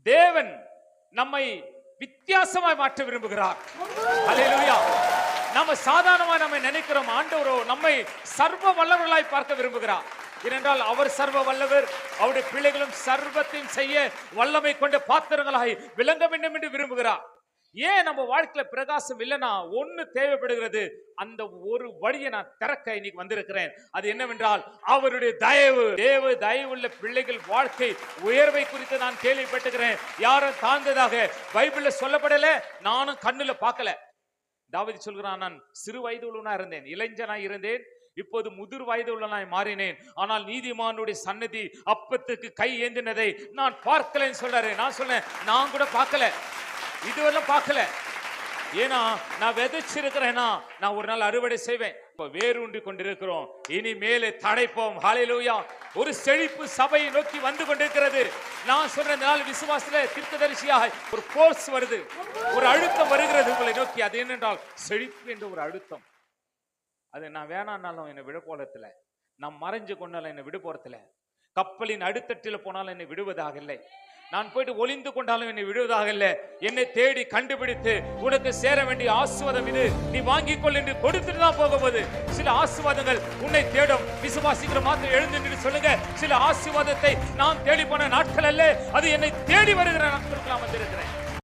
தேவன் நம்மை வித்தியாசமாய் மாற்ற விரும்புகிறார். அல்லேலூயா. நம்ம சாதாரணமா நம்ம நினைக்கிறோம், ஆண்டவரோ நம்மை சர்வ வல்லவர்களாய் பார்க்க விரும்புகிறார். ஏனென்றால் அவர் சர்வ வல்லவர், அவருடைய பிள்ளைகளும் சர்வத்தையும் செய்ய வல்லமை கொண்ட பாத்திரங்களாய் விளங்க வேண்டும் என்று விரும்புகிறார். ஏன் நம்ம வாழ்க்கையில பிரகாசம் இல்லைன்னா ஒண்ணு தேவைப்படுகிறது. அந்த ஒரு வழியை நான் திறக்க இன்னைக்கு வந்திருக்கிறேன். அது என்னவென்றால் அவருடைய தயவு. தயவுள்ள பிள்ளைகள் வாழ்க்கை உயர்வை குறித்து நான் கேள்விப்பட்டுகிறேன். யாரும் தாழ்ந்ததாக பைபிள்ல சொல்லப்படல, நானும் கண்ணுல பார்க்கல. தாவீது சொல்கிறான், நான் சிறு வயது உள்ளவனா இருந்தேன், இளைஞனாய் இருந்தேன், இப்போது முதிர் வயது உள்ளனாய் மாறினேன். ஆனால் நீதிமானுடைய சன்னதி அப்பத்துக்கு கை ஏந்தினதை நான் பார்க்கலன்னு சொல்றாரு. நான் சொன்னேன், நான் கூட பார்க்கல, இதுவெல்லாம் பார்க்கல. ஏன்னா நான் விதைச்சிருக்கிறேன்னா நான் ஒரு நாள் அறுவடை செய்வேன். இப்ப வேரூன்றி கொண்டிருக்கிறோம், இனி மேலே தடைப்போம். ஹல்லேலூயா. ஒரு செழிப்பு சபையை நோக்கி வந்து கொண்டிருக்கிறது. நான் சொல்ற நாள் விசுவாசத்துல தீர்க்கதரிசியாக ஒரு போர்ஸ் வருது, ஒரு அழுத்தம் வருகிறது உங்களை நோக்கி. அது என்னென்றால் செழிப்பு என்ற ஒரு அழுத்தம். அது நான் வேணான்னாலும் என்னை விட போறதில்லை, நான் மறைஞ்சு கொண்டாலும் என்னை விடு போறதில்லை, கப்பலின் அடித்தட்டில் போனாலும் என்னை விடுவதாக இல்லை, நான் போயிட்டு ஒளிந்து கொண்டாலும் என்னை விடுவதாக இல்லை. என்னை தேடி கண்டுபிடித்து உனக்கு சேர வேண்டிய ஆசீர்வாதம் இது, நீ வாங்கிக் கொள் என்று கொடுத்துட்டு தான் போகும்போது சில ஆசீர்வாதங்கள் உன்னை தேடும். விசுவாசிக்கிற மாத்திரம் எழுந்து நின்று சொல்லுங்க, சில ஆசீர்வாதத்தை நான் தேடி போன நாட்கள் அல்ல, அது என்னை தேடி வருகிற நாட்களுக்கு நான் வந்திருக்கிறேன்.